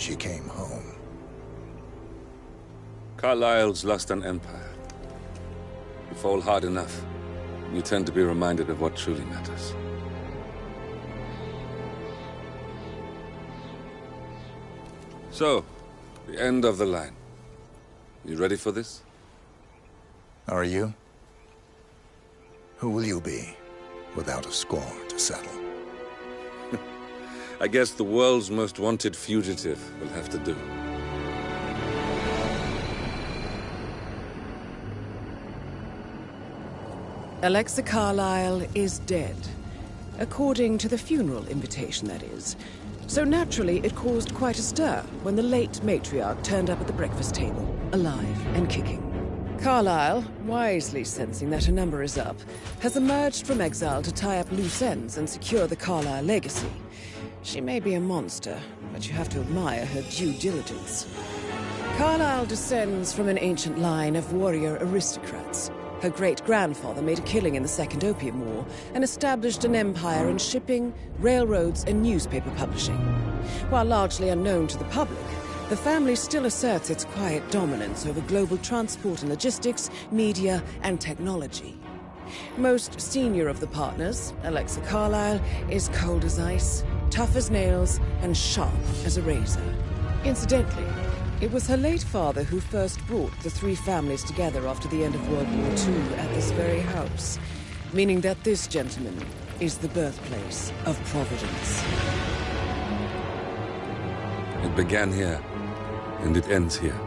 she came home. Carlyle's lost an empire. You fall hard enough, you tend to be reminded of what truly matters. So, the end of the line. You ready for this? Are you? Who will you be, without a score to settle? I guess the world's most wanted fugitive will have to do. Alexa Carlyle is dead. According to the funeral invitation, that is. So naturally, it caused quite a stir when the late matriarch turned up at the breakfast table, alive and kicking. Carlyle, wisely sensing that her number is up, has emerged from exile to tie up loose ends and secure the Carlyle legacy. She may be a monster, but you have to admire her due diligence. Carlyle descends from an ancient line of warrior aristocrats. Her great-grandfather made a killing in the Second Opium War and established an empire in shipping, railroads, and newspaper publishing. While largely unknown to the public, the family still asserts its quiet dominance over global transport and logistics, media, and technology. Most senior of the partners, Alexa Carlyle, is cold as ice, tough as nails, and sharp as a razor. Incidentally, it was her late father who first brought the three families together after the end of World War II at this very house, meaning that this gentleman is the birthplace of Providence. It began here, and it ends here.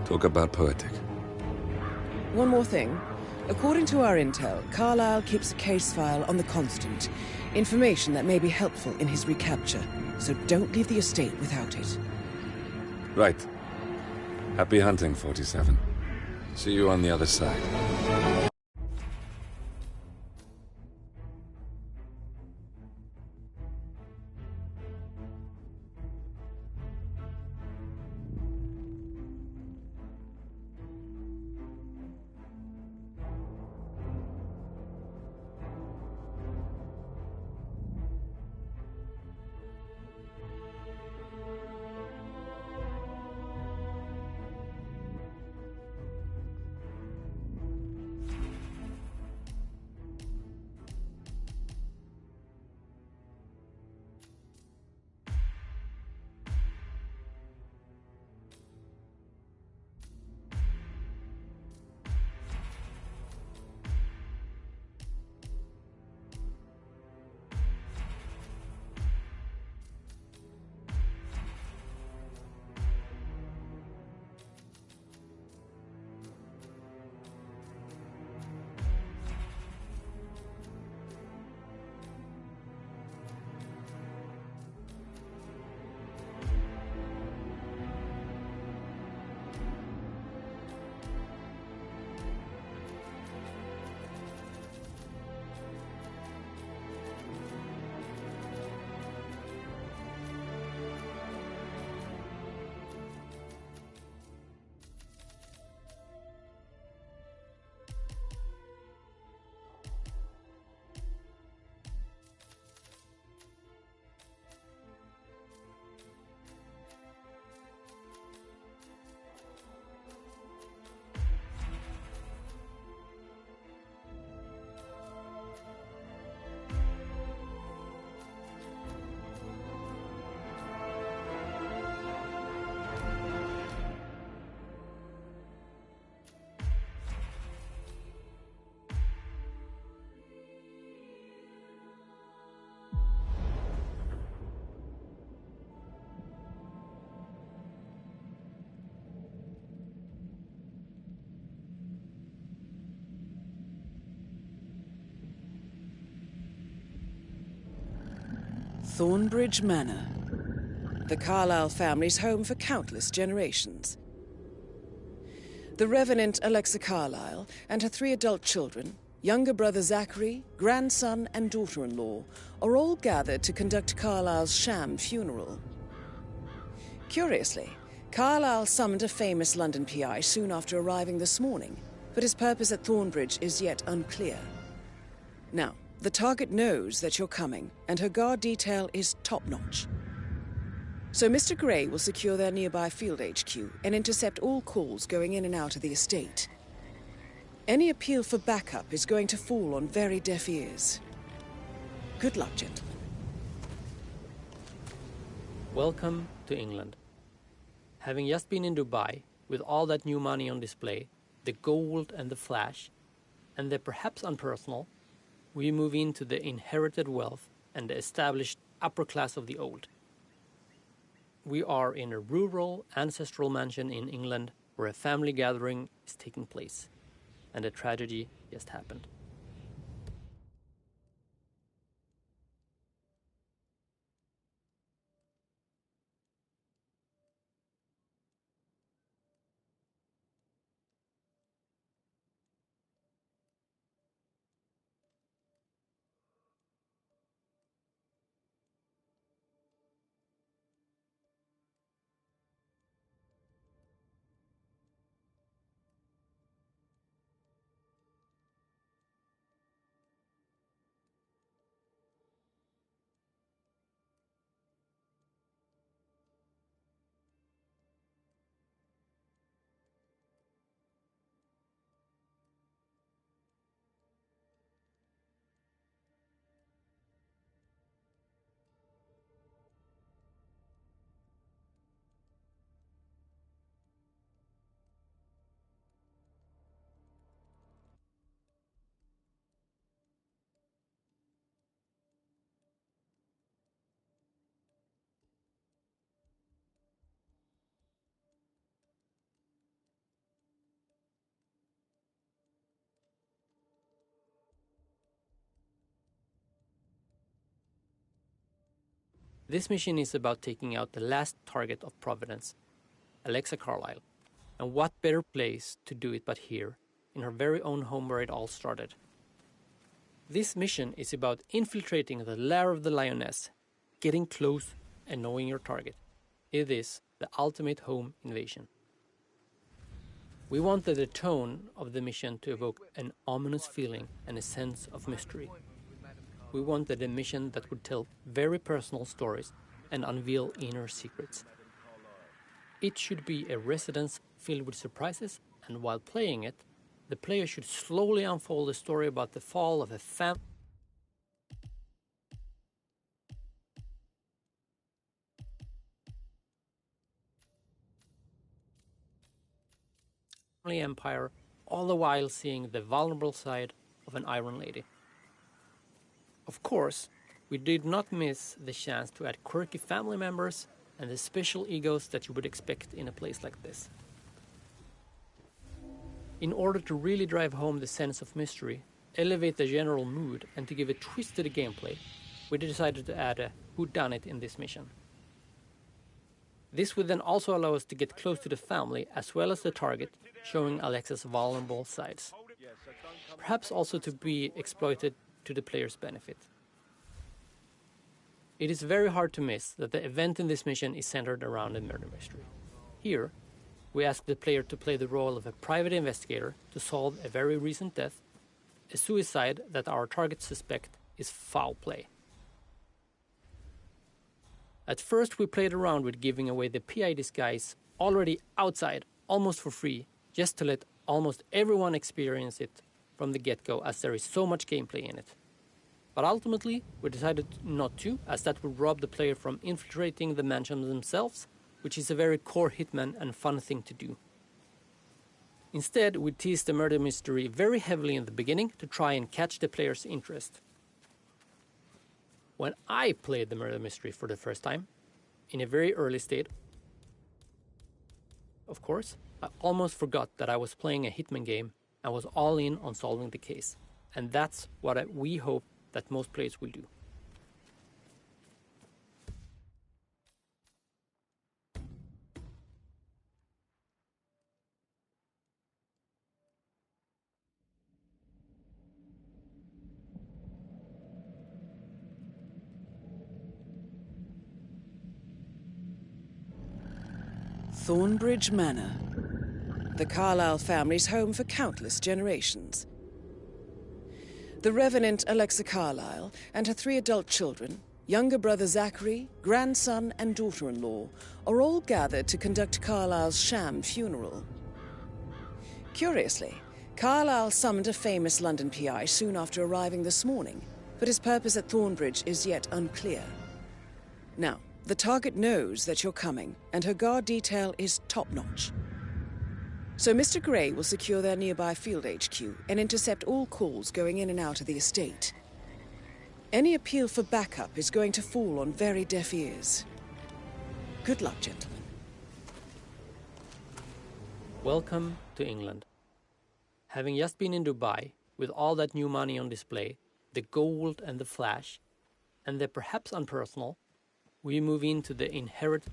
Talk about poetic. One more thing. According to our intel, Carlyle keeps a case file on the Constant. Information that may be helpful in his recapture, so don't leave the estate without it. Right. Happy hunting, 47. See you on the other side. Thornbridge Manor. The Carlyle family's home for countless generations. The Revenant Alexa Carlyle and her 3 adult children, younger brother Zachary, grandson and daughter-in-law, are all gathered to conduct Carlyle's sham funeral. Curiously, Carlyle summoned a famous London PI soon after arriving this morning, but his purpose at Thornbridge is yet unclear. Now, the target knows that you're coming, and her guard detail is top-notch. So Mr. Gray will secure their nearby field HQ and intercept all calls going in and out of the estate. Any appeal for backup is going to fall on very deaf ears. Good luck, gentlemen. Welcome to England. Having just been in Dubai, with all that new money on display, the gold and the flash, and the perhaps unpersonal, we move into the inherited wealth and the established upper class of the old. We are in a rural, ancestral mansion in England where a family gathering is taking place, and a tragedy just happened. This mission is about taking out the last target of Providence, Alexa Carlyle. And what better place to do it but here, in her very own home where it all started. This mission is about infiltrating the lair of the lioness, getting close and knowing your target. It is the ultimate home invasion. We wanted the tone of the mission to evoke an ominous feeling and a sense of mystery. We wanted a mission that would tell very personal stories and unveil inner secrets. It should be a residence filled with surprises, and while playing it, the player should slowly unfold a story about the fall of a family empire, all the while seeing the vulnerable side of an Iron Lady. Of course, we did not miss the chance to add quirky family members and the special egos that you would expect in a place like this. In order to really drive home the sense of mystery, elevate the general mood, and to give a twist to the gameplay, we decided to add a whodunit in this mission. This would then also allow us to get close to the family as well as the target, showing Alexa's vulnerable sides. Perhaps also to be exploited to the player's benefit. It is very hard to miss that the event in this mission is centered around a murder mystery. Here, we ask the player to play the role of a private investigator to solve a very recent death, a suicide that our target suspect is foul play. At first, we played around with giving away the PI disguise already outside, almost for free, just to let almost everyone experience it from the get-go, as there is so much gameplay in it. But ultimately, we decided not to, as that would rob the player from infiltrating the mansion themselves, which is a very core Hitman and fun thing to do. Instead, we teased the murder mystery very heavily in the beginning to try and catch the player's interest. When I played the murder mystery for the first time, in a very early state, of course, I almost forgot that I was playing a Hitman game and was all in on solving the case. And that's what we hope that most players will do. Thornbridge Manor, the Carlyle family's home for countless generations. The Revenant Alexa Carlyle and her 3 adult children, Younger brother Zachary, grandson and daughter-in-law are all gathered to conduct Carlisle's sham funeral. Curiously, Carlisle summoned a famous London PI soon after arriving this morning, but his purpose at Thornbridge is yet unclear. Now, the target knows that you're coming, and her guard detail is top-notch. So Mr. Gray will secure their nearby field HQ and intercept all calls going in and out of the estate. Any appeal for backup is going to fall on very deaf ears. Good luck, gentlemen. Welcome to England. Having just been in Dubai, with all that new money on display, the gold and the flash, and the perhaps unpersonal, we move into the inherited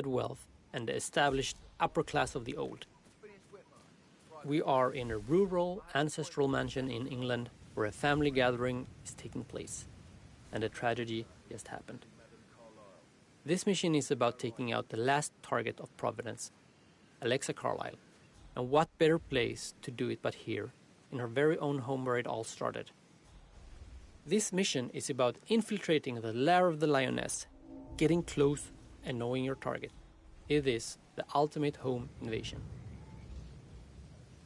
wealth and the established upper class of the old. We are in a rural, ancestral mansion in England where a family gathering is taking place, and a tragedy just happened. This mission is about taking out the last target of Providence, Alexa Carlisle, and what better place to do it but here, in her very own home where it all started. This mission is about infiltrating the lair of the lioness, getting close and knowing your target. It is the ultimate home invasion.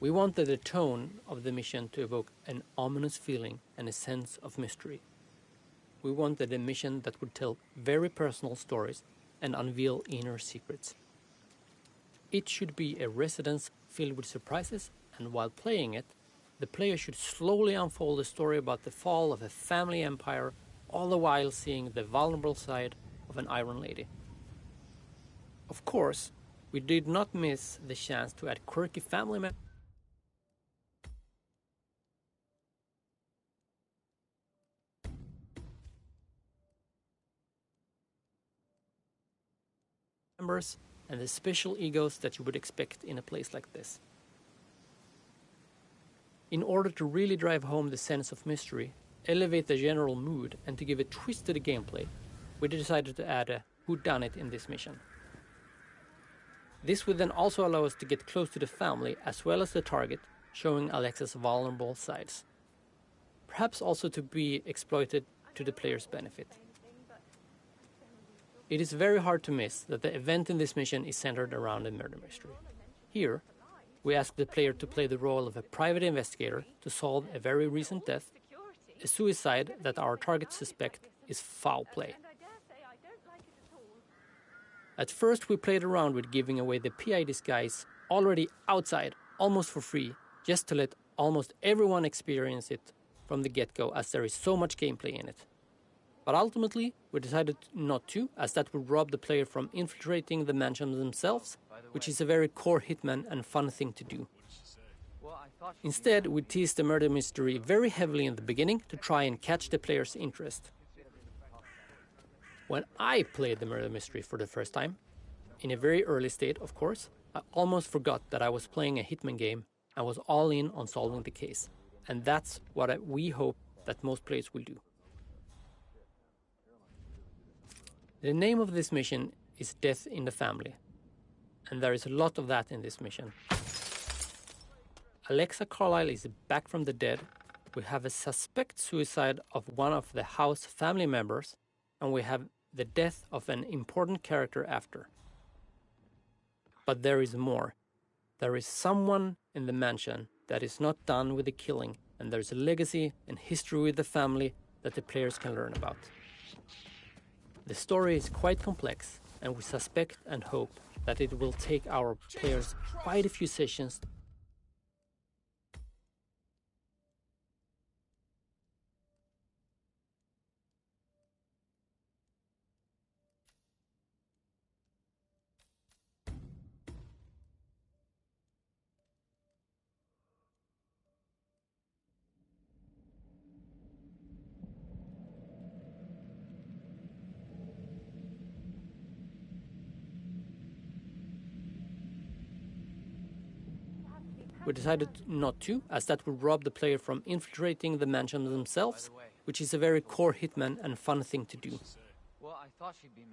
We wanted the tone of the mission to evoke an ominous feeling and a sense of mystery. We wanted a mission that would tell very personal stories and unveil inner secrets. It should be a residence filled with surprises, and while playing it, the player should slowly unfold a story about the fall of a family empire, all the while seeing the vulnerable side of an Iron Lady. Of course, we did not miss the chance to add quirky family members and the special egos that you would expect in a place like this. In order to really drive home the sense of mystery, elevate the general mood, and to give a twist to the gameplay, we decided to add a whodunit in this mission. This would then also allow us to get close to the family as well as the target, showing Alexa's vulnerable sides. Perhaps also to be exploited to the player's benefit. It is very hard to miss that the event in this mission is centered around a murder mystery. Here, we ask the player to play the role of a private investigator to solve a very recent death, a suicide that our target suspect is foul play. At first, we played around with giving away the PI disguise already outside, almost for free, just to let almost everyone experience it from the get-go, as there is so much gameplay in it. But ultimately, we decided not to, as that would rob the player from infiltrating the mansion themselves, which is a very core Hitman and fun thing to do. Instead, we teased the murder mystery very heavily in the beginning to try and catch the player's interest. When I played the murder mystery for the first time, in a very early state, of course, I almost forgot that I was playing a Hitman game and was all in on solving the case. And that's what we hope that most players will do. The name of this mission is Death in the Family, and there is a lot of that in this mission. Alexa Carlisle is back from the dead. We have a suspect suicide of one of the house family members, and we have the death of an important character after. But there is more. There is someone in the mansion that is not done with the killing, and there's a legacy and history with the family that the players can learn about. The story is quite complex, and we suspect and hope that it will take our players quite a few sessions we decided not to, as that would rob the player from infiltrating the mansion themselves, which is a very core Hitman and fun thing to do.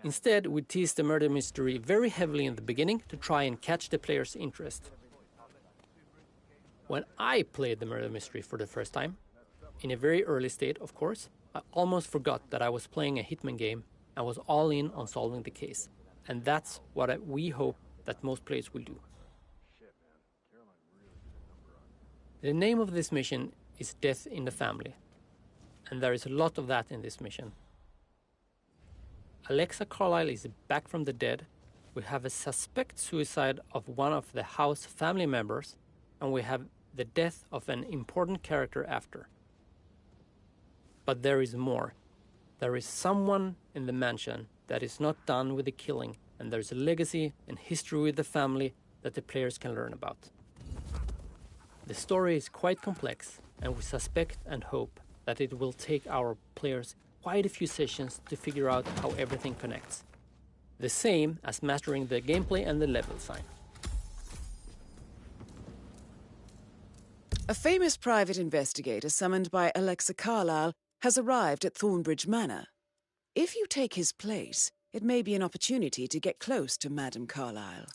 Instead, we teased the murder mystery very heavily in the beginning to try and catch the player's interest. When I played the murder mystery for the first time, in a very early state, of course, I almost forgot that I was playing a Hitman game and was all in on solving the case. And that's what we hope that most players will do. The name of this mission is Death in the Family, and there is a lot of that in this mission. Alexa Carlyle is back from the dead, we have a suspect suicide of one of the house family members, and we have the death of an important character after. But there is more. There is someone in the mansion that is not done with the killing, and there's a legacy and history with the family that the players can learn about. The story is quite complex, and we suspect and hope that it will take our players quite a few sessions to figure out how everything connects. The same as mastering the gameplay and the level design. A famous private investigator summoned by Alexa Carlyle has arrived at Thornbridge Manor. If you take his place, it may be an opportunity to get close to Madame Carlyle.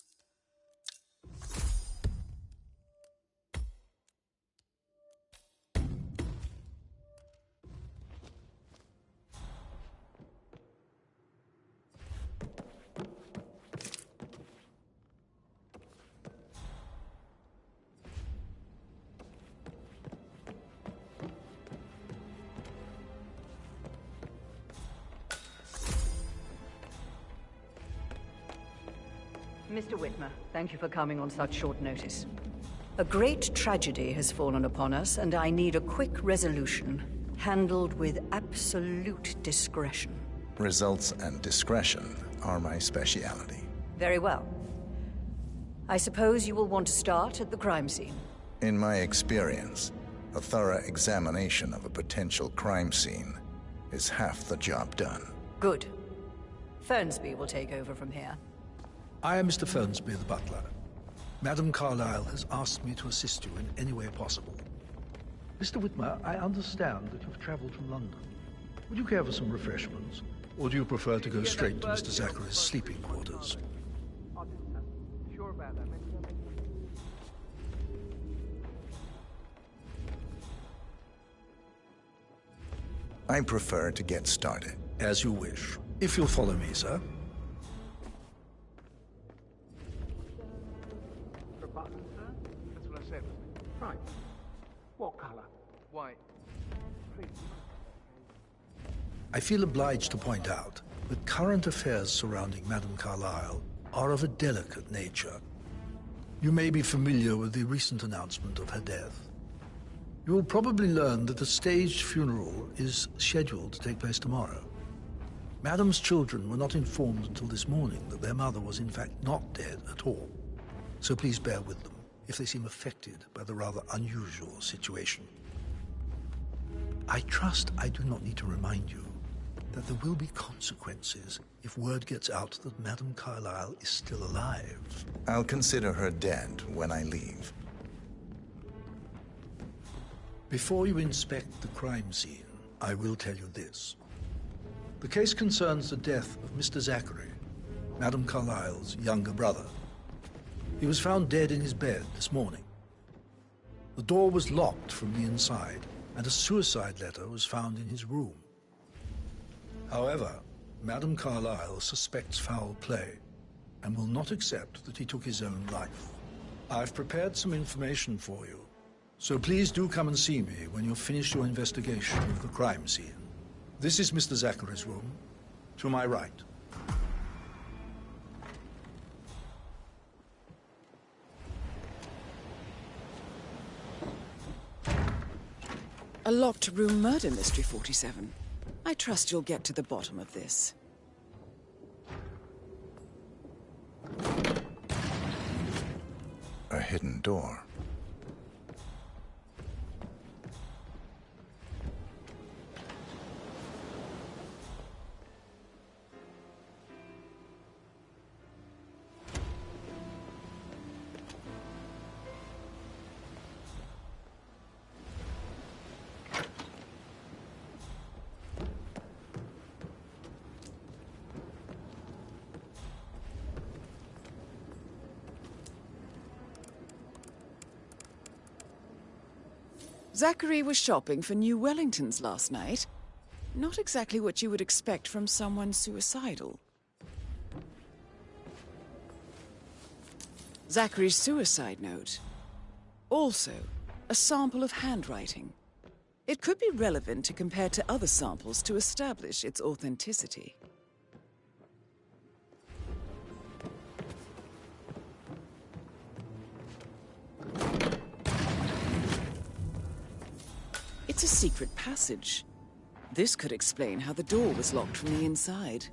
Mr. Whitmer, thank you for coming on such short notice. A great tragedy has fallen upon us, and I need a quick resolution, handled with absolute discretion. Results and discretion are my speciality. Very well. I suppose you will want to start at the crime scene. In my experience, a thorough examination of a potential crime scene is half the job done. Good. Fernsby will take over from here. I am Mr. Fernsby, the butler. Madame Carlyle has asked me to assist you in any way possible. Mr. Whitmer, I understand that you've traveled from London. Would you care for some refreshments? Or do you prefer to go straight to Mr. Zachary's sleeping quarters? I prefer to get started. As you wish. If you'll follow me, sir. Right. What colour? White. Please. I feel obliged to point out that current affairs surrounding Madame Carlyle are of a delicate nature. You may be familiar with the recent announcement of her death. You will probably learn that a staged funeral is scheduled to take place tomorrow. Madame's children were not informed until this morning that their mother was in fact not dead at all. So please bear with them if they seem affected by the rather unusual situation. I trust I do not need to remind you that there will be consequences if word gets out that Madame Carlyle is still alive. I'll consider her dead when I leave. Before you inspect the crime scene, I will tell you this. The case concerns the death of Mr. Zachary, Madame Carlyle's younger brother. He was found dead in his bed this morning. The door was locked from the inside, and a suicide letter was found in his room. However, Madame Carlyle suspects foul play and will not accept that he took his own life. I've prepared some information for you, so please do come and see me when you've finished your investigation of the crime scene. This is Mr. Zachary's room, to my right. A locked room murder mystery, 47. I trust you'll get to the bottom of this. A hidden door. Zachary was shopping for new Wellingtons last night. Not exactly what you would expect from someone suicidal. Zachary's suicide note. Also, a sample of handwriting. It could be relevant to compare to other samples to establish its authenticity. It's a secret passage. This could explain how the door was locked from the inside.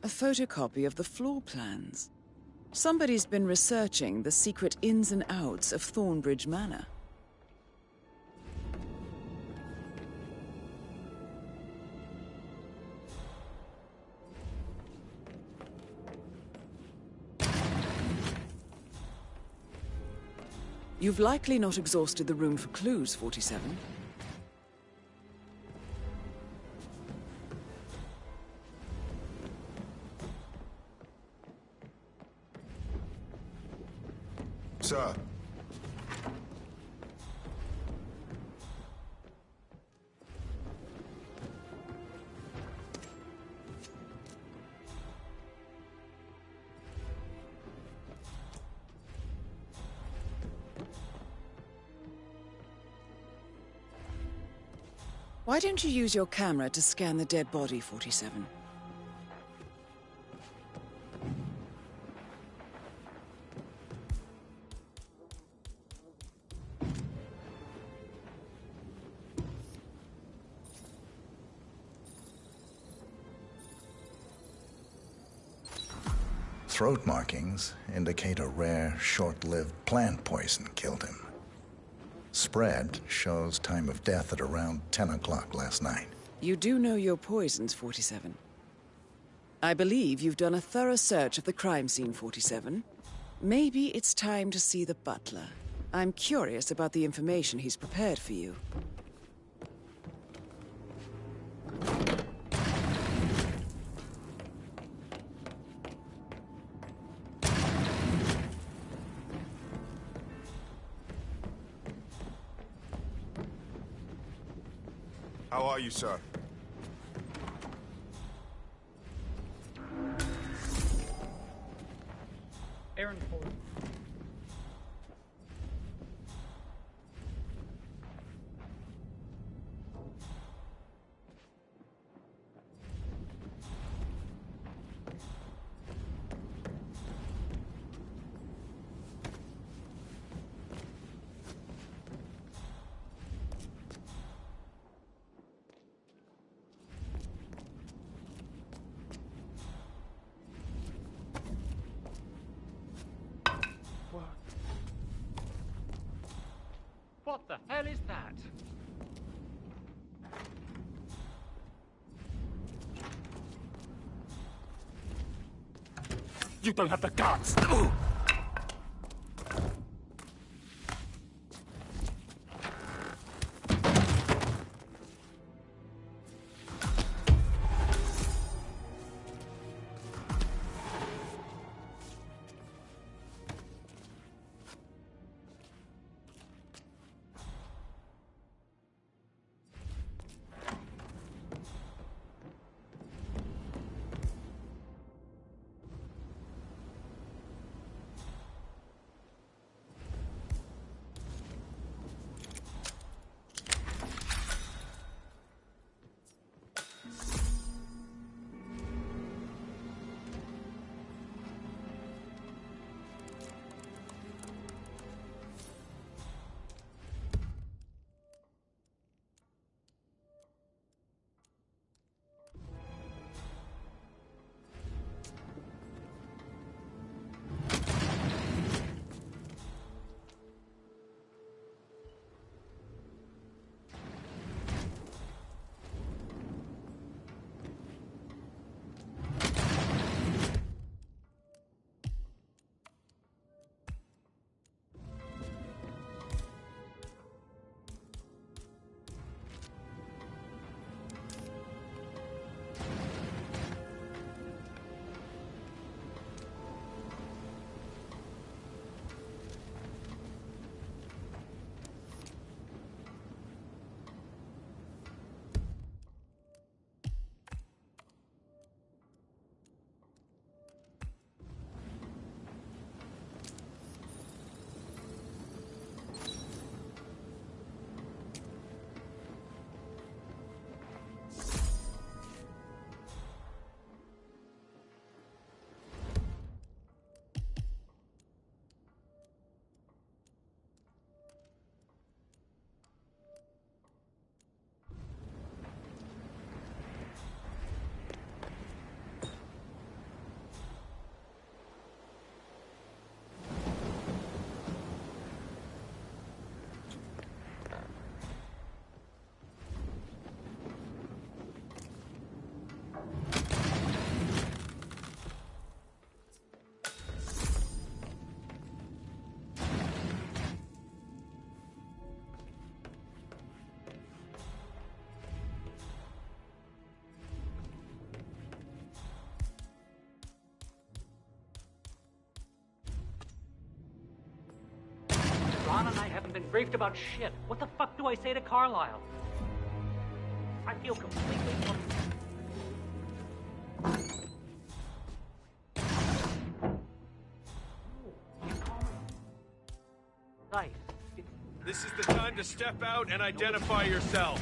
A photocopy of the floor plans. Somebody's been researching the secret ins and outs of Thornbridge Manor. You've likely not exhausted the room for clues, 47. Sir. Why don't you use your camera to scan the dead body, 47? Throat markings indicate a rare, short-lived plant poison killed him. Spread shows time of death at around 10 o'clock last night. You do know your poisons, 47. I believe you've done a thorough search of the crime scene, 47. Maybe it's time to see the butler. I'm curious about the information he's prepared for you. How are you, sir? Aaron Ford. What the hell is that? You don't have the guts! Briefed about shit. What the fuck do I say to Carlisle? I feel completely... Right. This is the time to step out and identify yourself.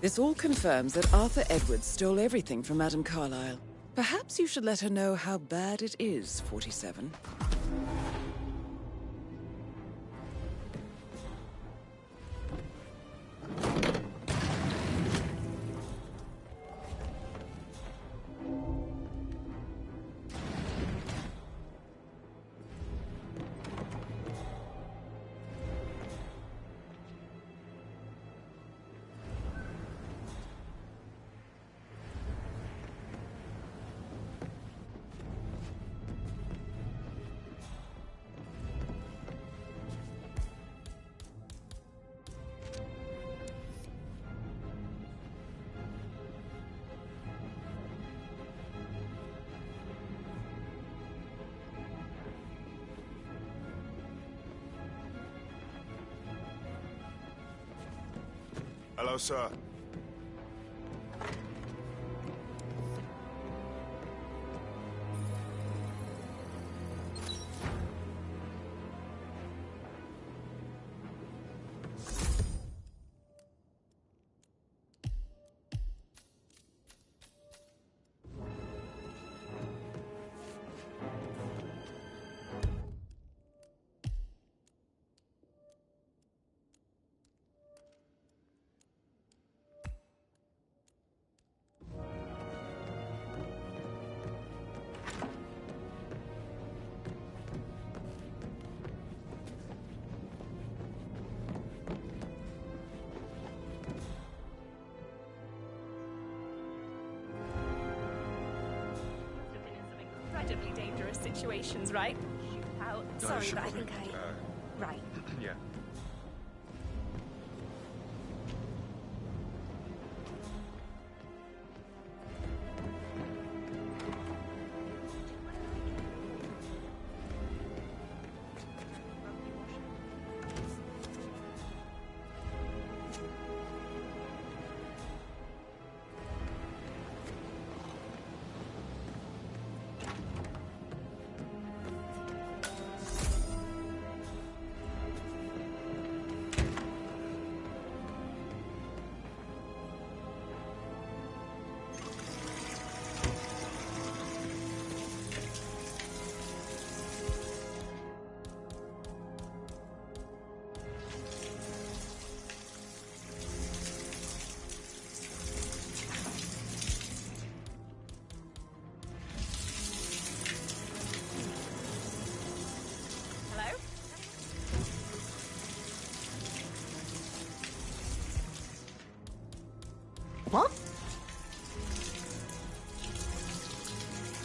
This all confirms that Arthur Edwards stole everything from Madame Carlyle. Perhaps you should let her know how bad it is, 47. Hello, sir. Incredibly dangerous situations, right? Sorry, but I think right. Yeah.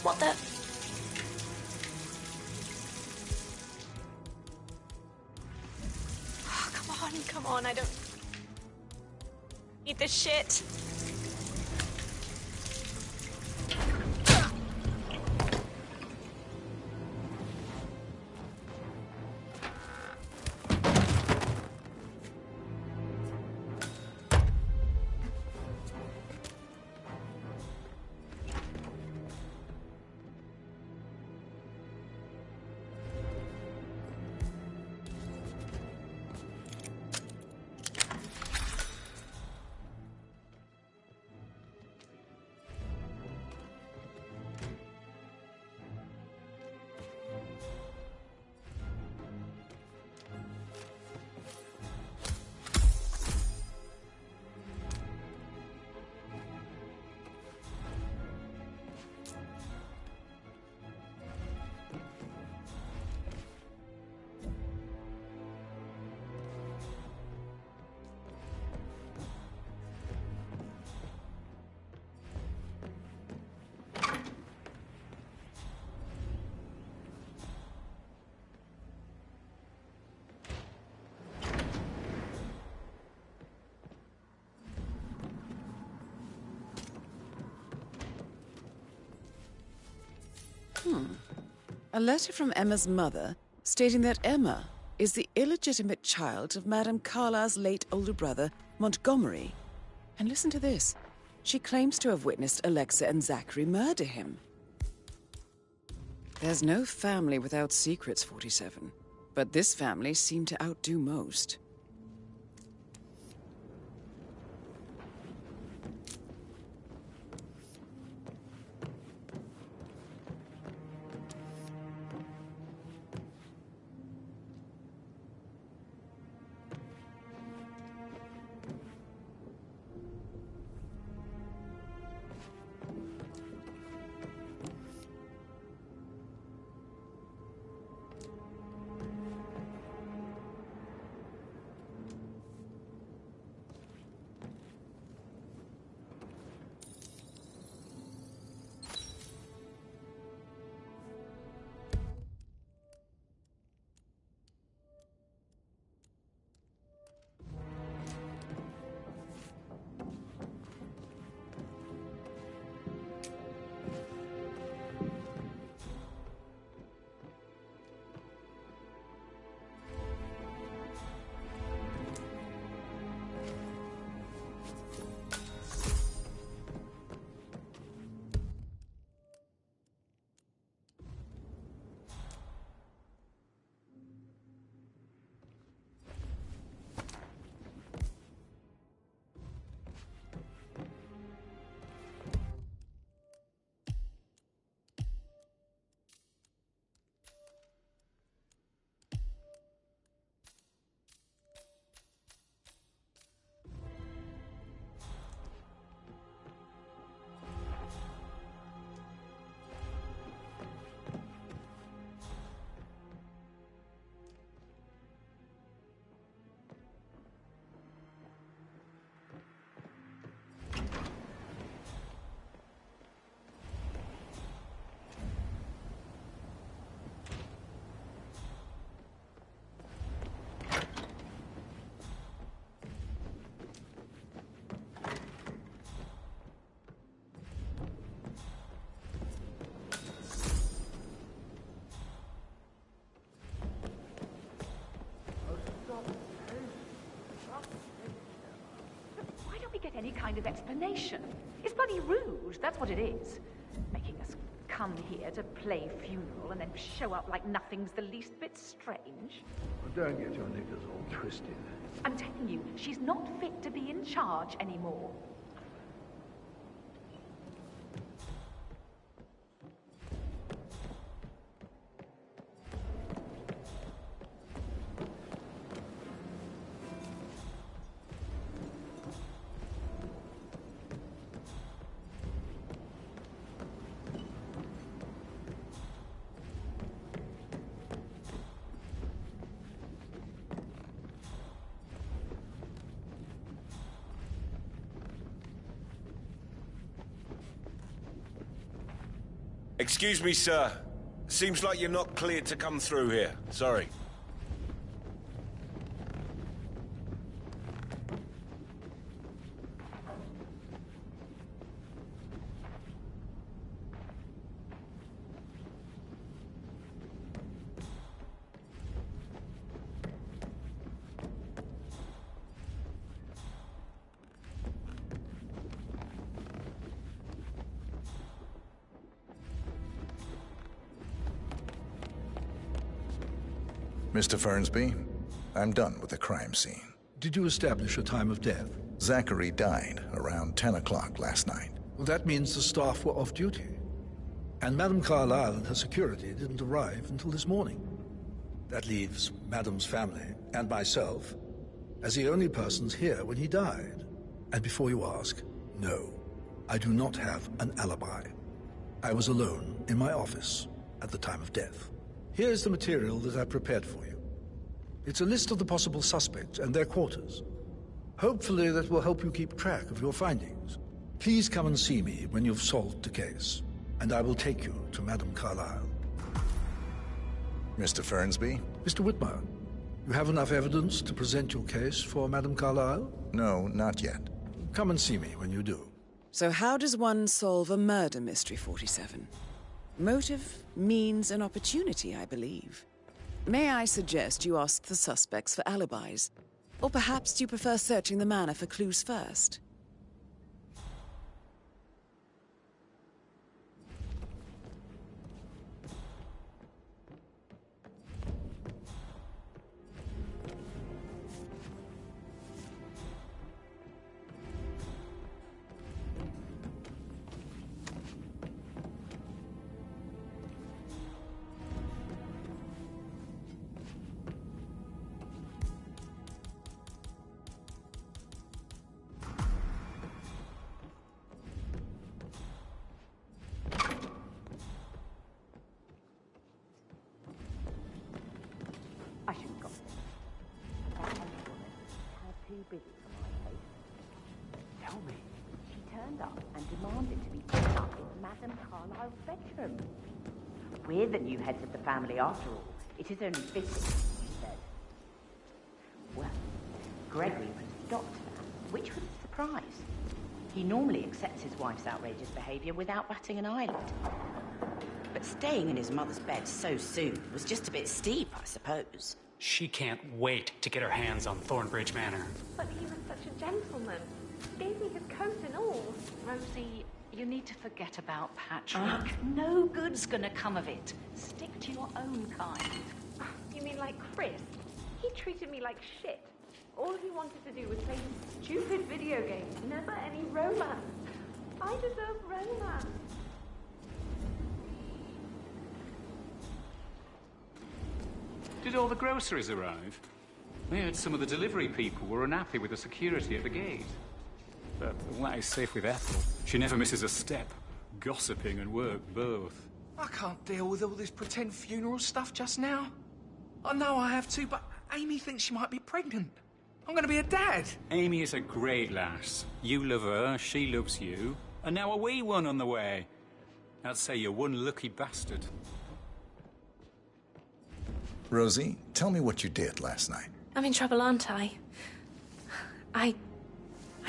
What the? Oh, come on, I don't eat this shit. A letter from Emma's mother stating that Emma is the illegitimate child of Madame Carlyle's late older brother, Montgomery. And listen to this. She claims to have witnessed Alexa and Zachary murder him. There's no family without secrets, 47. But this family seemed to outdo most. Get any kind of explanation. It's bloody rude, that's what it is. Making us come here to play funeral and then show up like nothing's the least bit strange. Well, don't get your knickers all twisted. I'm telling you, she's not fit to be in charge anymore. Excuse me, sir. Seems like you're not cleared to come through here. Sorry. Mr. Fernsby, I'm done with the crime scene. Did you establish a time of death? Zachary died around 10 o'clock last night. Well, that means the staff were off duty. And Madame Carlyle and her security didn't arrive until this morning. That leaves Madame's family and myself as the only persons here when he died. And before you ask, no, I do not have an alibi. I was alone in my office at the time of death. Here's the material that I prepared for you. It's a list of the possible suspects and their quarters. Hopefully that will help you keep track of your findings. Please come and see me when you've solved the case, and I will take you to Madame Carlyle. Mr. Fernsby? Mr. Whitmer, you have enough evidence to present your case for Madame Carlyle? No, not yet. Come and see me when you do. So how does one solve a murder mystery, 47? Motive, means, and opportunity, I believe. May I suggest you ask the suspects for alibis? Or perhaps you prefer searching the manor for clues first? I shouldn't have got this. That woman had too busy for my case. Tell me. She turned up and demanded to be put up in Madame Carlyle's bedroom. We're the new heads of the family after all. It is only fitting, she said. Well, Gregory put a stop to that, which was a surprise. He normally accepts his wife's outrageous behaviour without batting an eyelid. But staying in his mother's bed so soon was just a bit steep, I suppose. She can't wait to get her hands on Thornbridge Manor. But he was such a gentleman. Gave me his coat and all. Rosie, you need to forget about Patrick. No good's gonna come of it. Stick to your own kind. You mean like Chris? He treated me like shit. All he wanted to do was play stupid video games. Never any romance. I deserve romance. Did all the groceries arrive? I heard some of the delivery people were unhappy with the security at the gate. But what is safe with Ethel? She never misses a step. Gossiping and work both. I can't deal with all this pretend funeral stuff just now. I know I have to, but Amy thinks she might be pregnant. I'm going to be a dad. Amy is a great lass. You love her, she loves you. And now a wee one on the way. I'd say you're one lucky bastard. Rosie, tell me what you did last night. I'm in trouble, aren't I? I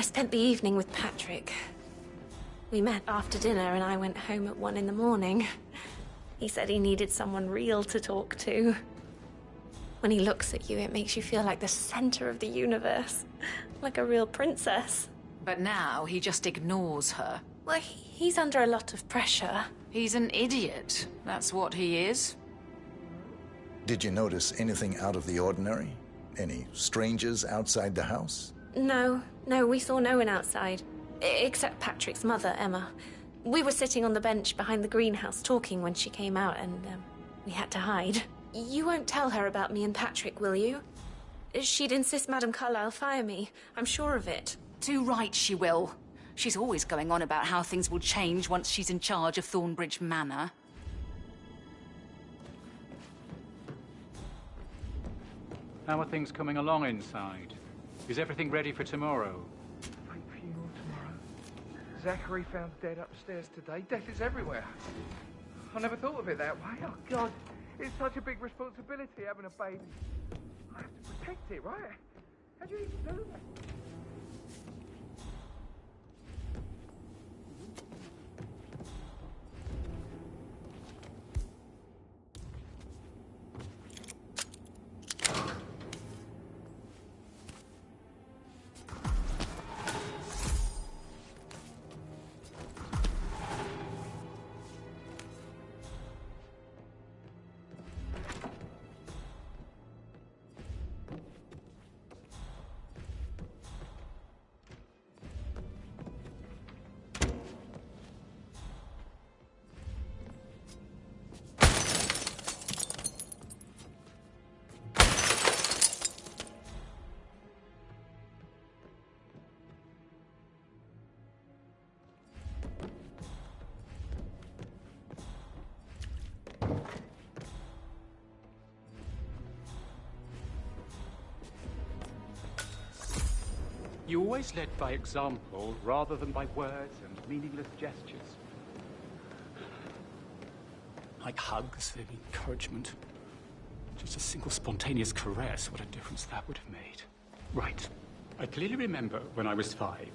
spent the evening with Patrick. We met after dinner and I went home at 1 in the morning. He said he needed someone real to talk to. When he looks at you, it makes you feel like the center of the universe. Like a real princess. But now he just ignores her. Well, he's under a lot of pressure. He's an idiot. That's what he is. Did you notice anything out of the ordinary? Any strangers outside the house? No, we saw no one outside. Except Patrick's mother, Emma. We were sitting on the bench behind the greenhouse talking when she came out and we had to hide. You won't tell her about me and Patrick, will you? She'd insist Madame Carlyle fire me. I'm sure of it. Too right she will. She's always going on about how things will change once she's in charge of Thornbridge Manor. How are things coming along inside? Is everything ready for tomorrow? Fake funeral tomorrow. Zachary found dead upstairs today. Death is everywhere. I never thought of it that way. Oh, God. It's such a big responsibility having a baby. I have to protect it, right? How do you even do that? You always led by example rather than by words and meaningless gestures. Like hugs and encouragement. Just a single spontaneous caress, what a difference that would have made. Right. I clearly remember when I was 5.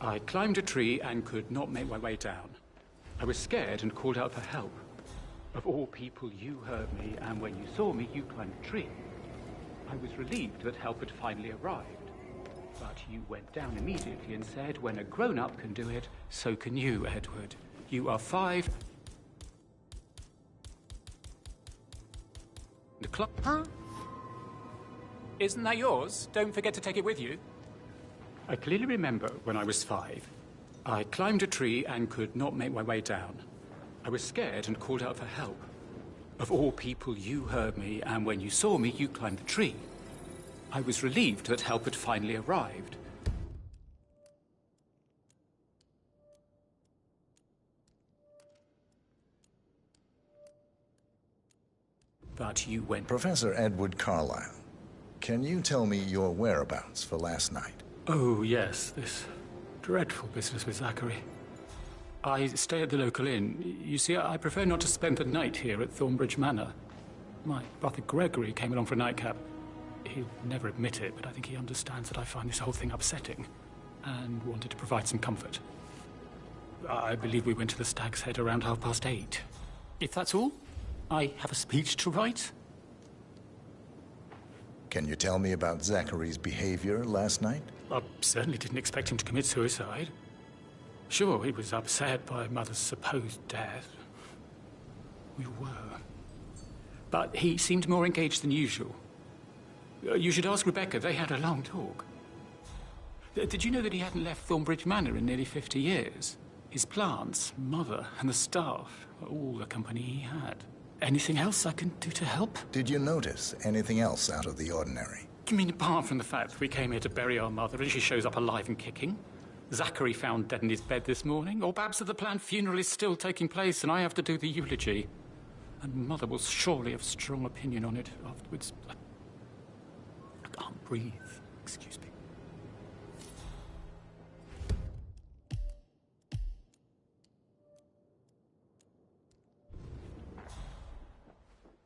I climbed a tree and could not make my way down. I was scared and called out for help. Of all people, you heard me, and when you saw me, you climbed a tree. I was relieved that help had finally arrived. But you went down immediately and said, when a grown-up can do it, so can you, Edward. You are 5. The clock. Huh? Isn't that yours? Don't forget to take it with you. I clearly remember when I was 5. I climbed a tree and could not make my way down. I was scared and called out for help. Of all people, you heard me, and when you saw me, you climbed the tree. I was relieved that help had finally arrived. But you went... Professor Edward Carlyle, can you tell me your whereabouts for last night? Oh, yes, this dreadful business with Zachary. I stay at the local inn. You see, I prefer not to spend the night here at Thornbridge Manor. My brother Gregory came along for a nightcap. He'll never admit it, but I think he understands that I find this whole thing upsetting and wanted to provide some comfort. I believe we went to the Stag's Head around 8:30. If that's all, I have a speech to write. Can you tell me about Zachary's behavior last night? I certainly didn't expect him to commit suicide. Sure, he was upset by Mother's supposed death. We were. But he seemed more engaged than usual. You should ask Rebecca. They had a long talk. Did you know that he hadn't left Thornbridge Manor in nearly 50 years? His plants, Mother, and the staff were all the company he had. Anything else I can do to help? Did you notice anything else out of the ordinary? You mean apart from the fact that we came here to bury our mother and she shows up alive and kicking? Zachary found dead in his bed this morning? Or perhaps that the planned funeral is still taking place and I have to do the eulogy? And Mother will surely have strong opinion on it afterwards. I can't breathe. Excuse me.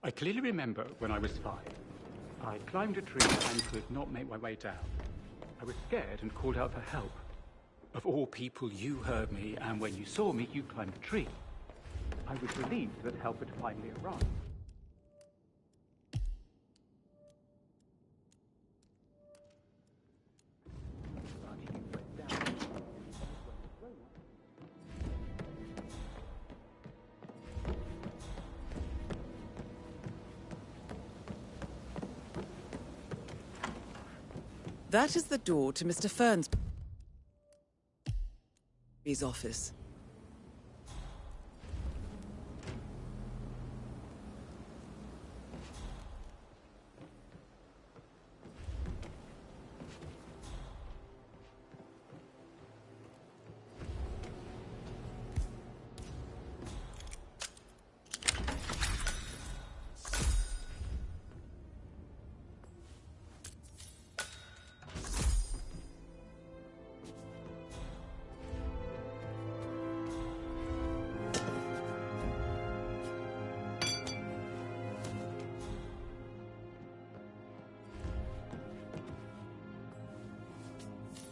I clearly remember when I was 5. I climbed a tree and could not make my way down. I was scared and called out for help. Of all people, you heard me, and when you saw me, you climbed a tree. I was relieved that help had finally arrived. That is the door to Mr. Fernsby's office.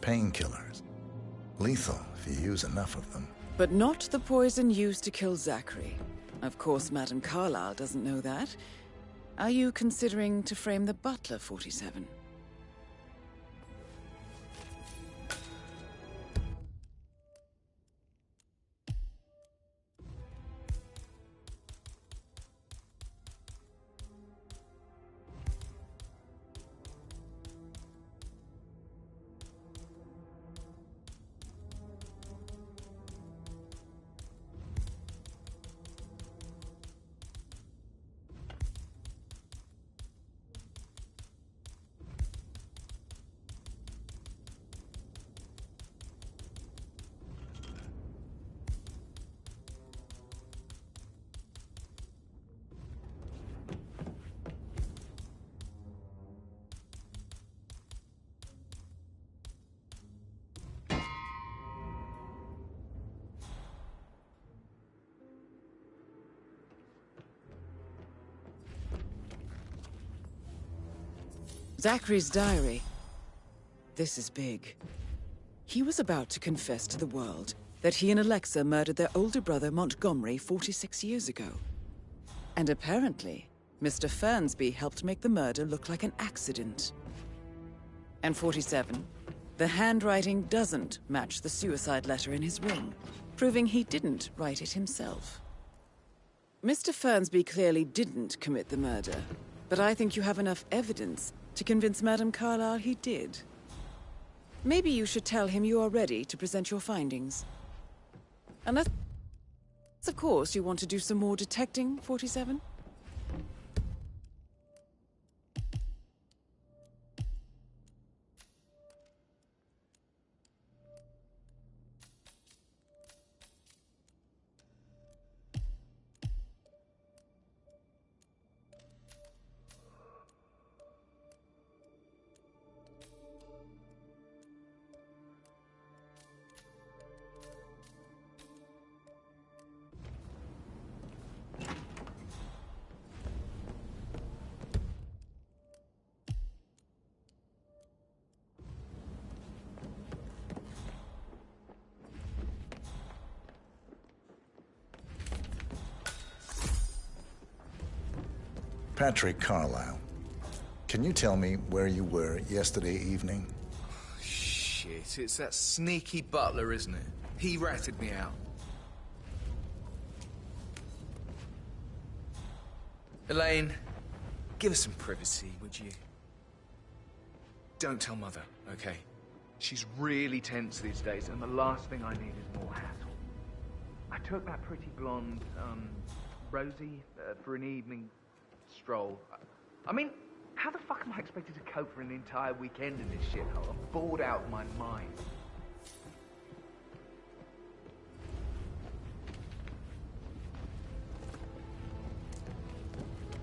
Painkillers. Lethal if you use enough of them. But not the poison used to kill Zachary. Of course, Madame Carlyle doesn't know that. Are you considering to frame the butler, 47? Zachary's diary. This is big. He was about to confess to the world that he and Alexa murdered their older brother Montgomery 46 years ago. And apparently, Mr. Fernsby helped make the murder look like an accident. And 47, the handwriting doesn't match the suicide letter in his ring, proving he didn't write it himself. Mr. Fernsby clearly didn't commit the murder, but I think you have enough evidence to convince Madame Carlyle he did. Maybe you should tell him you are ready to present your findings. Unless, of course, you want to do some more detecting, 47? Patrick Carlyle, can you tell me where you were yesterday evening? Shit, it's that sneaky butler, isn't it? He ratted me out. Elaine, give us some privacy, would you? Don't tell Mother, okay? She's really tense these days, and the last thing I need is more hassle. I took that pretty blonde, Rosie, for an evening stroll. I mean, how the fuck am I expected to cope for an entire weekend in this shithole? I'm bored out of my mind.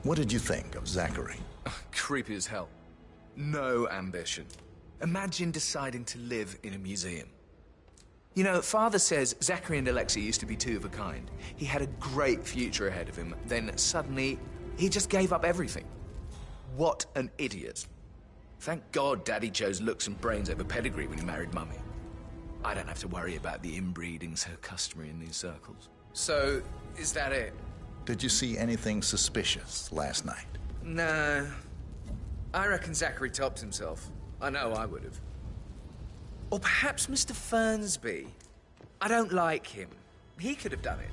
What did you think of Zachary? Creepy as hell. No ambition. Imagine deciding to live in a museum. You know, Father says Zachary and Alexa used to be two of a kind. He had a great future ahead of him, then suddenly he just gave up everything. What an idiot. Thank God Daddy chose looks and brains over pedigree when he married Mummy. I don't have to worry about the inbreeding so customary in these circles. So, is that it? Did you see anything suspicious last night? No. I reckon Zachary topped himself. I know I would have. Or perhaps Mr. Fernsby. I don't like him. He could have done it.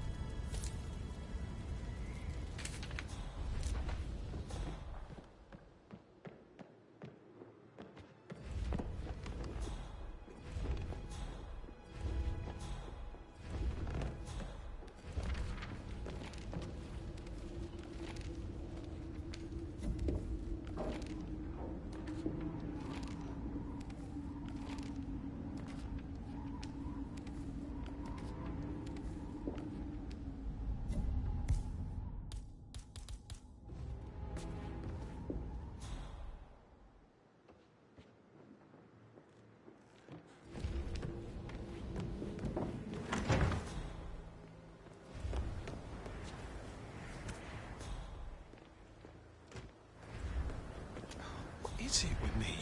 What is it with me?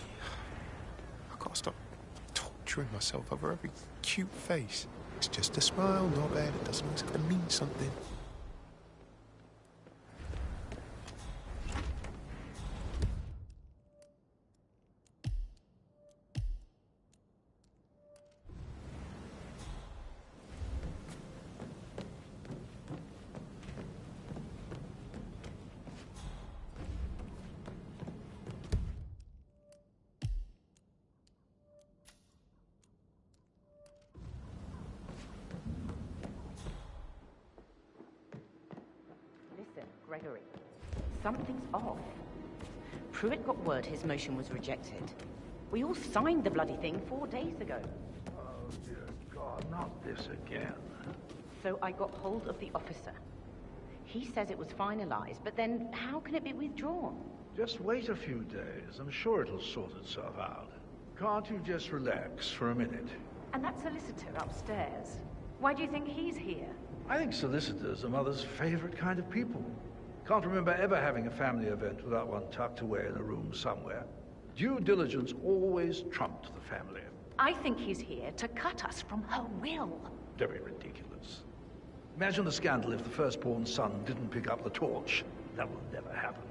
I can't stop torturing myself over every cute face. It's just a smile, not bad. It doesn't always have to mean something. Listen, Gregory, something's off. Pruitt got word his motion was rejected. We all signed the bloody thing 4 days ago. Oh, dear God, not this again. So I got hold of the officer. He says it was finalized, but then how can it be withdrawn? Just wait a few days. I'm sure it'll sort itself out. Can't you just relax for a minute? And that solicitor upstairs, why do you think he's here? I think solicitors are Mother's favorite kind of people. Can't remember ever having a family event without one tucked away in a room somewhere. Due diligence always trumped the family. I think he's here to cut us from her will. Very ridiculous. Imagine the scandal if the firstborn son didn't pick up the torch. That will never happen.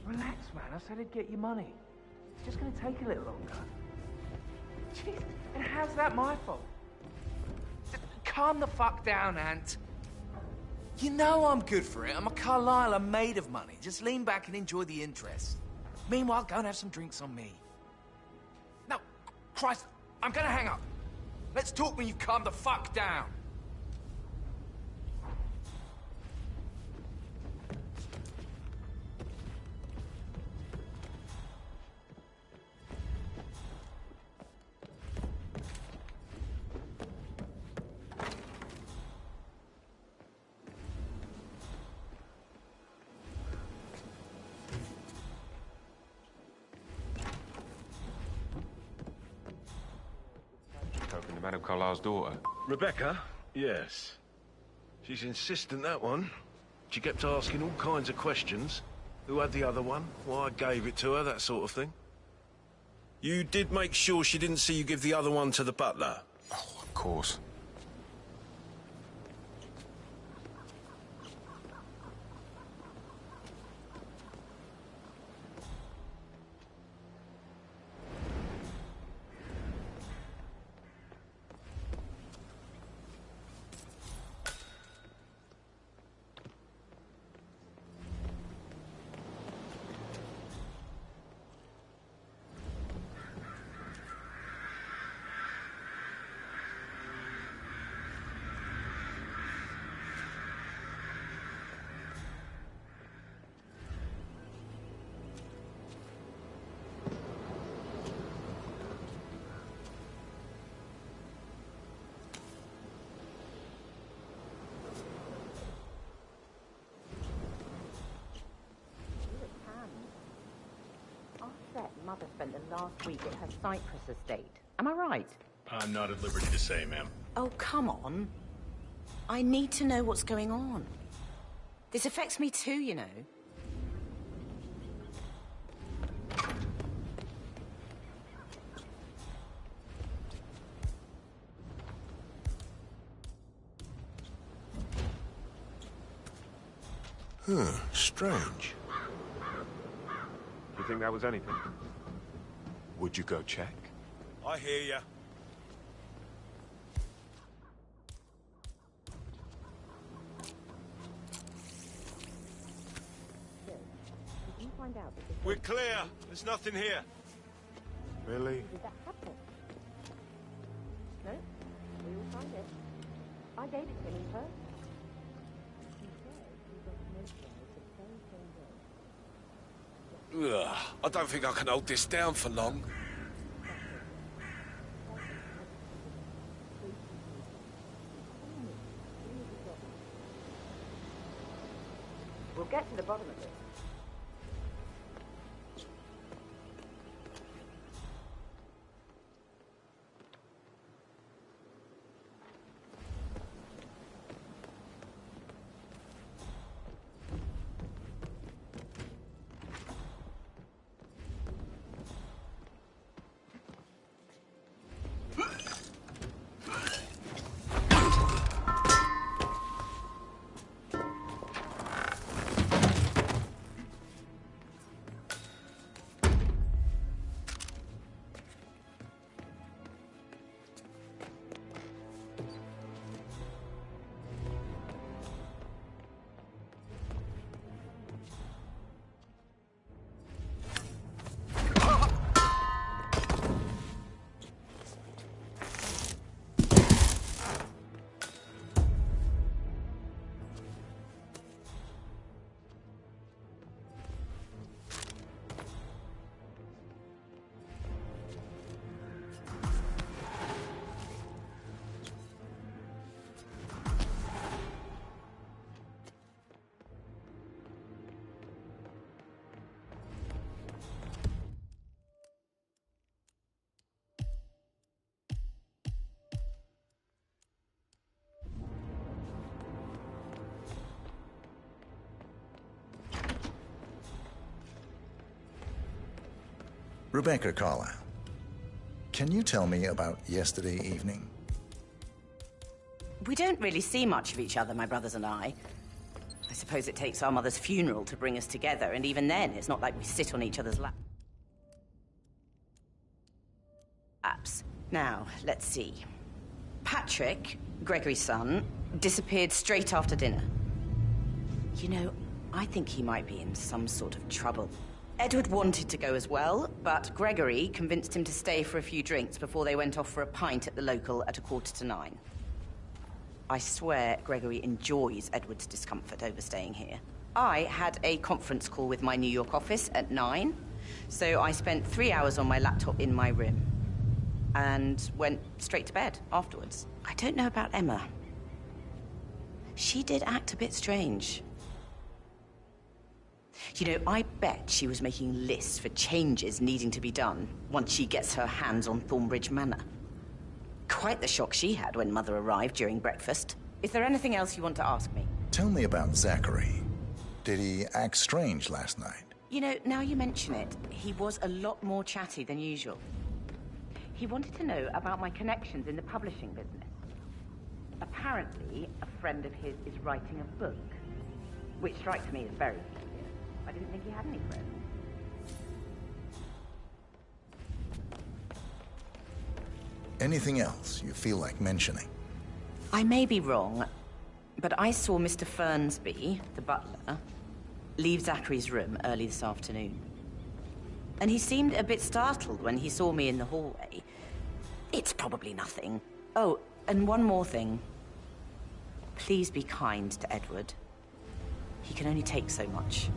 Relax, man. I said I'd get you money. It's just gonna take a little longer. Jeez, and how's that my fault? Calm the fuck down, Ant. You know I'm good for it. I'm a Carlisle. I'm made of money. Just lean back and enjoy the interest. Meanwhile, go and have some drinks on me. No, Christ, I'm gonna hang up. Let's talk when you've calmed the fuck down. Talking to Madame Carlisle's daughter. Rebecca? Yes. She's insistent, that one. She kept asking all kinds of questions. Who had the other one? Why I gave it to her, that sort of thing. You did make sure she didn't see you give the other one to the butler? Oh, of course. Mother spent the last week at her Cyprus estate. Am I right? I'm not at liberty to say, ma'am. Oh, come on. I need to know what's going on. This affects me too, you know. Huh, strange. You think that was anything? Would you go check? I hear ya. We're clear. There's nothing here. Really? Did that happen? No? We all signed it. I gave it to him in person. Ugh, I don't think I can hold this down for long. get to the bottom of this. Rebecca Carlyle, can you tell me about yesterday evening? We don't really see much of each other, my brothers and I. I suppose it takes our mother's funeral to bring us together, and even then, it's not like we sit on each other's laps. Now, let's see. Patrick, Gregory's son, disappeared straight after dinner. You know, I think he might be in some sort of trouble. Edward wanted to go as well, but Gregory convinced him to stay for a few drinks before they went off for a pint at the local at 9:15. I swear Gregory enjoys Edward's discomfort over staying here. I had a conference call with my New York office at 9, so I spent 3 hours on my laptop in my room and went straight to bed afterwards. I don't know about Emma. She did act a bit strange. You know, I bet she was making lists for changes needing to be done once she gets her hands on Thornbridge Manor. Quite the shock she had when Mother arrived during breakfast. Is there anything else you want to ask me? Tell me about Zachary. Did he act strange last night? You know, now you mention it, he was a lot more chatty than usual. He wanted to know about my connections in the publishing business. Apparently, a friend of his is writing a book, which strikes me as very peculiar. I didn't think he had any friends. Anything else you feel like mentioning? I may be wrong, but I saw Mr. Fernsby, the butler, leave Zachary's room early this afternoon. And he seemed a bit startled when he saw me in the hallway. It's probably nothing. Oh, and one more thing. Please be kind to Edward. He can only take so much.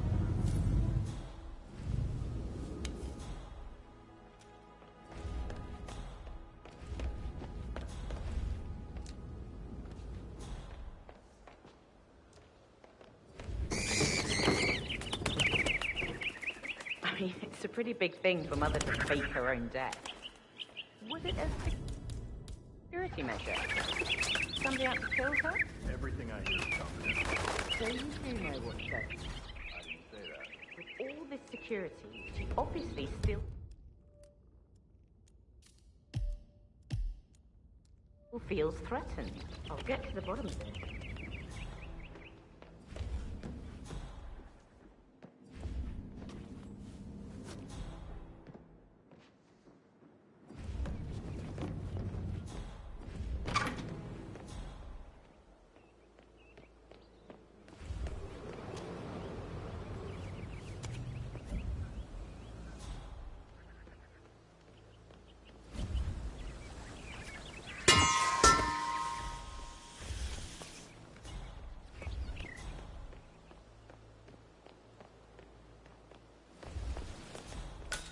I mean, it's a pretty big thing for Mother to fake her own death. Was it a security measure? Somebody out to kill her? Everything I hear is confidential. So you do know what's going on? I didn't say that. With all this security, she obviously still feels threatened. I'll get to the bottom of it.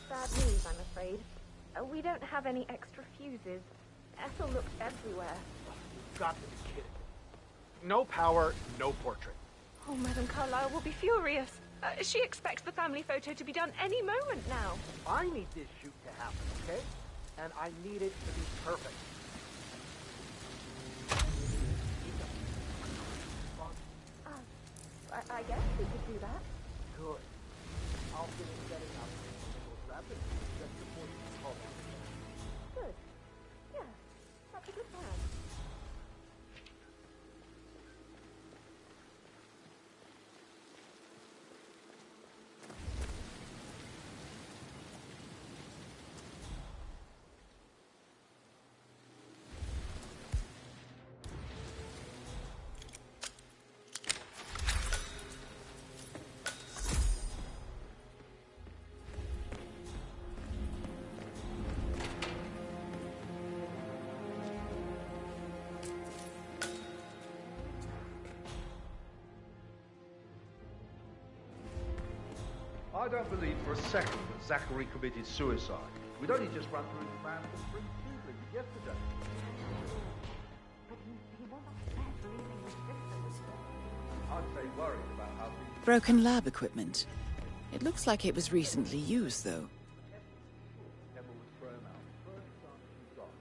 Bad news, I'm afraid. We don't have any extra fuses. Ethel looked everywhere. You've got to be kidding. No power, no portrait. Oh, Madame Carlyle will be furious. She expects the family photo to be done any moment now. I need this shoot to happen, okay? And I need it to be perfect. I guess we could do that. Good. I'll finish setting up. We'll grab it. Just before you call that. Good. Yeah, that's a good plan. I don't believe for a second that Zachary committed suicide. We'd only just run through his plan for spring seedlings yesterday. But he was upset leaving his sister. I'd say worried about how things... Broken lab equipment. It looks like it was recently used, though. Emma was thrown out. First son she got.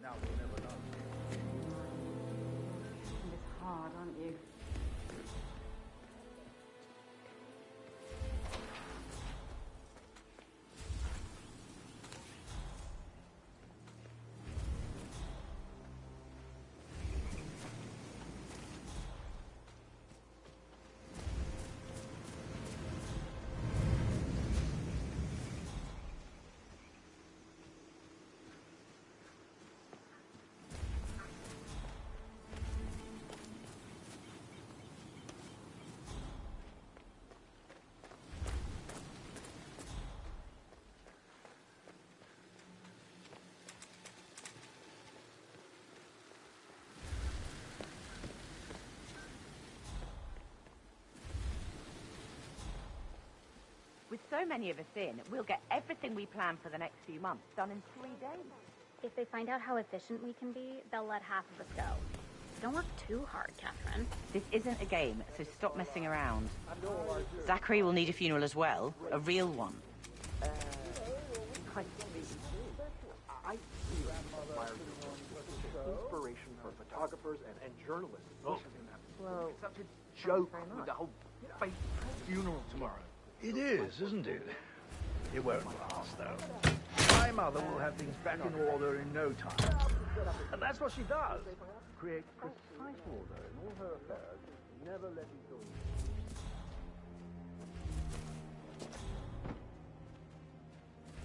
Now we'll never know. It's hard, aren't you? With so many of us in, we'll get everything we plan for the next few months done in 3 days. If they find out how efficient we can be, they'll let half of us go. Don't work too hard, Catherine. This isn't a game, so stop messing around. Zachary will need a funeral as well, a real one. Inspiration for photographers and journalists. Oh. Well, it's such a joke with the whole fake funeral tomorrow. It is, isn't it? It won't last, though. My mother will have things back in order in no time. And that's what she does. Create precise order in all her affairs, never letting go.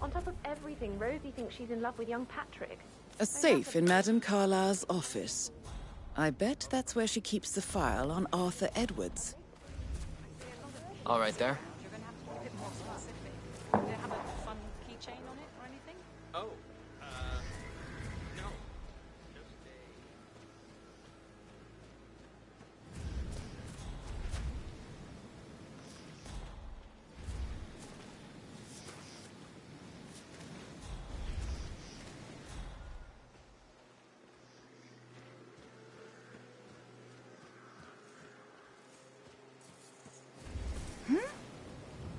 On top of everything, Rosie thinks she's in love with young Patrick. A safe in Madame Carlyle's office. I bet that's where she keeps the file on Arthur Edwards. All right there. Oh, no.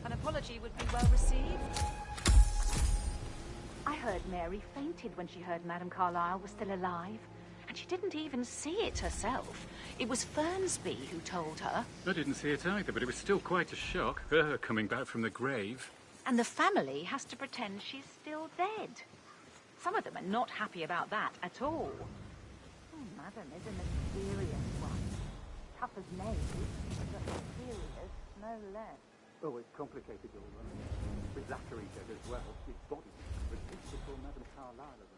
An apology would be well received. I heard Mary fainted when she heard Madame Carlyle was still alive. And she didn't even see it herself. It was Fernsby who told her. I didn't see it either, but it was still quite a shock, her coming back from the grave. And the family has to pretend she's still dead. Some of them are not happy about that at all. Oh, Madam is a mysterious one. Tough as nails, but mysterious no less. Oh, it's complicated, all right. With Zachary dead as well, his body was just before Madame Carlyle arrived.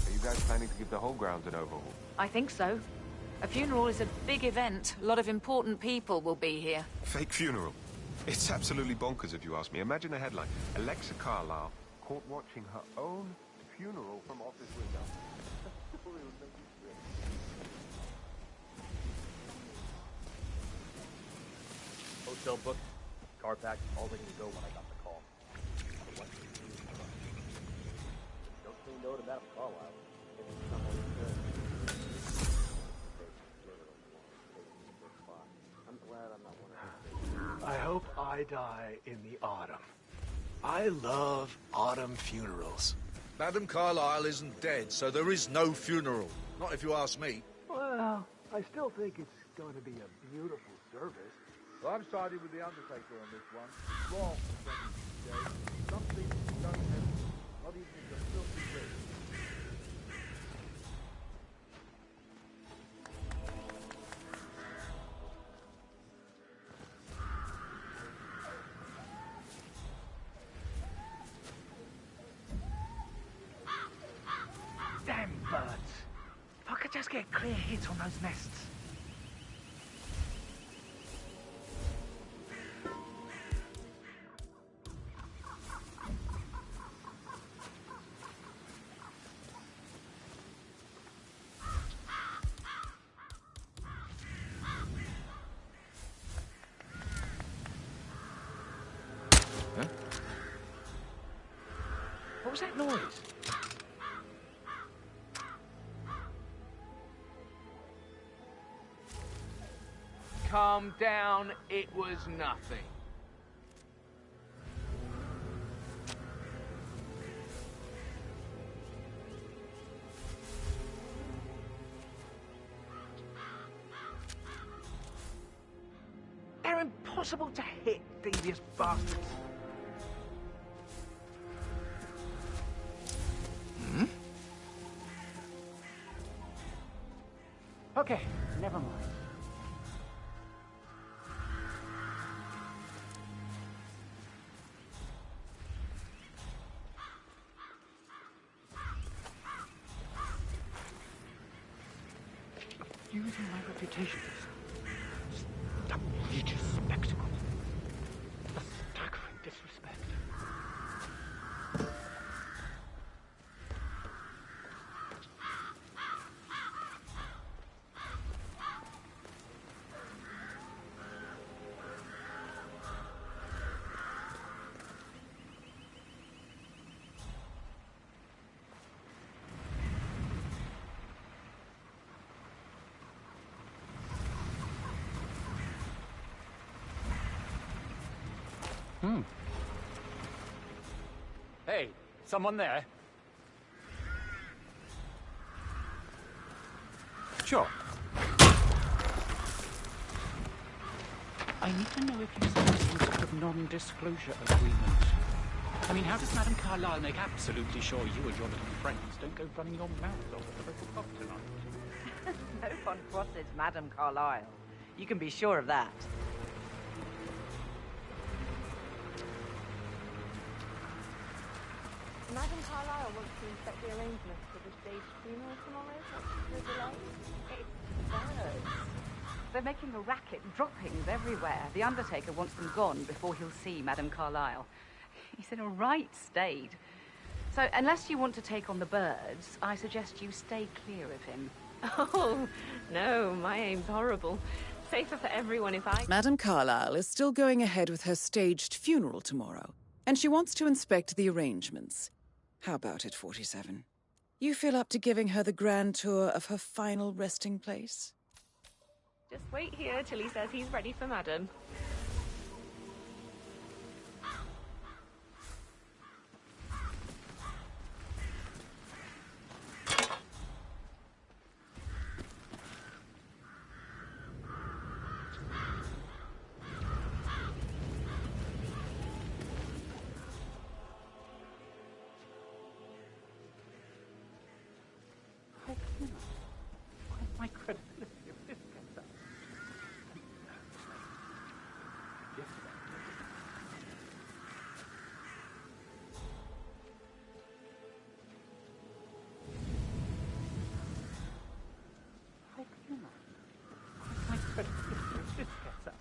Are you guys planning to give the whole ground an overhaul? I think so. A funeral is a big event. A lot of important people will be here. Fake funeral? It's absolutely bonkers if you ask me. Imagine a headline. Alexa Carlyle caught watching her own funeral from office window. That story would make you sick. Hotel booked, car packed, all ready to go when I got the call. Don't say no to Madame Carlisle. If it's someone good. I'm glad I'm not one of them. I hope I die in the autumn. I love autumn funerals. Madame Carlisle isn't dead, so there is no funeral. Not if you ask me. Well, I still think it's going to be a beautiful service. Well, I'm siding with the Undertaker on this one. Wrong, Jay. Some people don't have, not even in the filthy rich. Damn birds. If I could just get a clear hit on those nests. Huh? What was that noise? Calm down, it was nothing. They're impossible to hit, devious bastards. Hmm? Okay, never mind. Using my reputation as an outrageous spectacle. A staggering disrespect. Hey, someone there? Sure. I need to know if you signed some sort of non-disclosure agreement. I mean, how does Madame Carlisle make absolutely sure you and your little friends don't go running your mouth over the local pub tonight? No one crosses Madame Carlisle. You can be sure of that. Madame Carlisle wants to inspect the arrangements for the staged funeral tomorrow. What's the delay? It's birds. They're making a racket, droppings everywhere. The Undertaker wants them gone before he'll see Madame Carlisle. He's in a right state. So, unless you want to take on the birds, I suggest you stay clear of him. Oh, no, my aim's horrible. Safer for everyone if I... Madame Carlisle is still going ahead with her staged funeral tomorrow, and she wants to inspect the arrangements. How about it, 47? You feel up to giving her the grand tour of her final resting place? Just wait here till he says he's ready for Madam. My credibility if this gets out. My credibility if this gets out.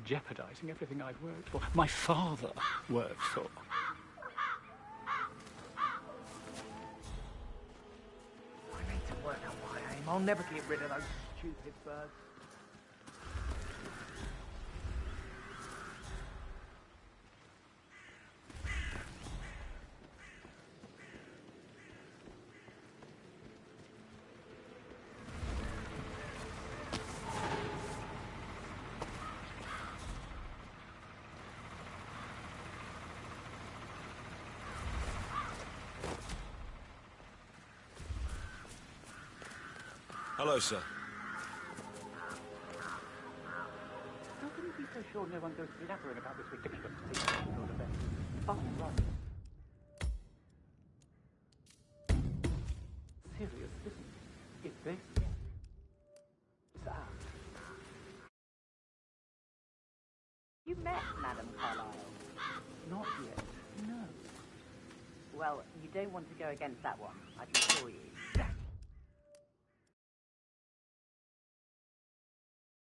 Jeopardizing everything I've worked for. My father worked for. I'll never get rid of those stupid birds. Hello, sir. How can you be so sure no one goes blabbering about this ridiculous thing sort of thing? Oh, right. Serious business. If this is ours. You met Madame Carlyle? Not yet, no. Well, you don't want to go against that one, I can assure you.